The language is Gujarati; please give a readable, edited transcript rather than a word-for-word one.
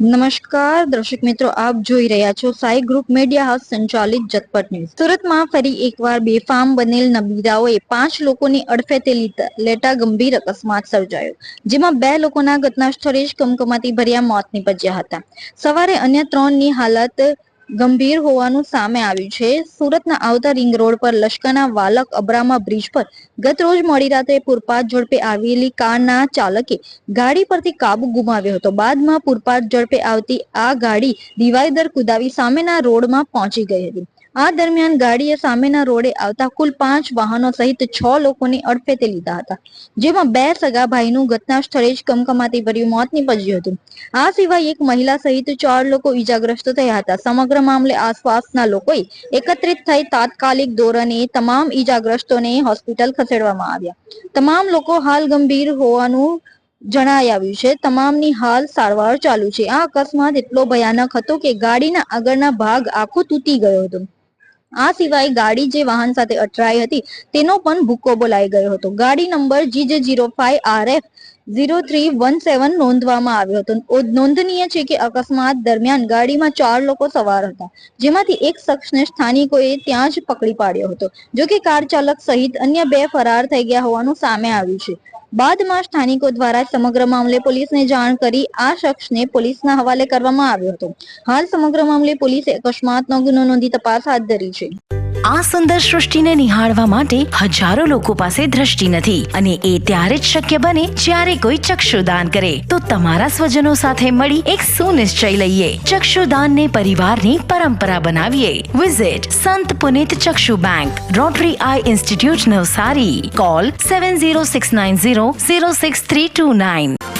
નમસ્કાર દર્શક મિત્રો, આપ જોઈ રહ્યા છો સાઈ ગ્રુપ મીડિયા હાઉસ સંચાલિત જતપટ ન્યૂઝ। સુરતમાં ફરી એકવાર બેફામ બનેલ નબીરાઓએ 5 લોકોની અડફેટે લેતા ગંભીર અકસ્માત સર્જાયો, જેમાં 2 લોકોના ઘટના સ્થળે જ કમકમાટી ભર્યા મોત નીપજ્યા હતા। સવારે અન્ય 3 ની હાલત ગંભીર હોવાનું સામે આવ્યું છે। સુરતના આવતા રિંગ રોડ પર લશ્કરના વાલક અબ્રામા બ્રિજ પર ગત રોજ મોડી રાત્રે પૂરપાટ ઝડપે આવેલી કારના ચાલકે ગાડી પરથી કાબુ ગુમાવ્યો હતો। બાદમાં પૂરપાટ ઝડપે આવતી આ ગાડી ડિવાઈડર કુદાવી સામેના રોડમાં પહોંચી ગઈ હતી। આ દરમિયાન ગાડીએ સામેના રોડે આવતા કુલ 5 વાહનો સહિત 6 લોકોને અડફેટે લીધા હતા, જેમાં 2 સગા ભાઈનું ઘટના સ્થળે જ કમકમાટી ભર્યું મોત નીપજ્યું હતું। આ સિવાય એક મહિલા સહિત 4 લોકો ઈજાગ્રસ્ત થયા હતા। સમગ્ર મામલે આસપાસના લોકોએ એકત્રિત થઈ તાત્કાલિક ધોરણે તમામ ઈજાગ્રસ્તોને હોસ્પિટલ ખસેડવામાં આવ્યા। તમામ લોકો હાલ ગંભીર હોવાનું જણાઈ આવ્યું છે। તમામની હાલ સારવાર ચાલુ છે। આ અકસ્માત એટલો ભયાનક હતો કે ગાડીના આગળના ભાગ આખો તૂટી ગયો હતો। આ સિવાય ગાડી જે વાહન સાથે અથડાઈ હતી તેનો પણ ભૂક્કો બોલાઈ ગયો હતો। ગાડી નંબર GJ05RF 0317 નોંધવામાં આવ્યો હતો। નોંધનીય છે કે અકસ્માત દરમિયાન ગાડીમાં 4 લોકો સવાર હતા, જેમાંથી એક શખ્સને સ્થાનિકોએ ત્યાં જ પકડી પાડ્યો હતો। જો કે કાર ચાલક સહિત અન્ય 2 ફરાર થઈ ગયા હોવાનું સામે આવ્યું છે। બાદમાં સ્થાનિકો દ્વારા સમગ્ર મામલે પોલીસને જાણ કરી આ શખ્સને પોલીસના હવાલે કરવામાં આવ્યો હતો। હાલ સમગ્ર મામલે પોલીસે અકસ્માતનો ગુનો નોંધી તપાસ હાથ ધરી છે। આ સુંદર સૃષ્ટિને નિહાળવા માટે હજારો લોકો પાસે દ્રષ્ટિ નથી, અને એ ત્યારે જ શક્ય બને જ્યારે કોઈ ચક્ષુદાન કરે। તો તમારા સ્વજનો સાથે મળી એક સુનિશ્ચય લઈએ, ચક્ષુદાનને પરિવારની પરંપરા બનાવીએ। Visit Sant Punit Chakshu bank, rotary eye institute Navsari. Call 7069006329।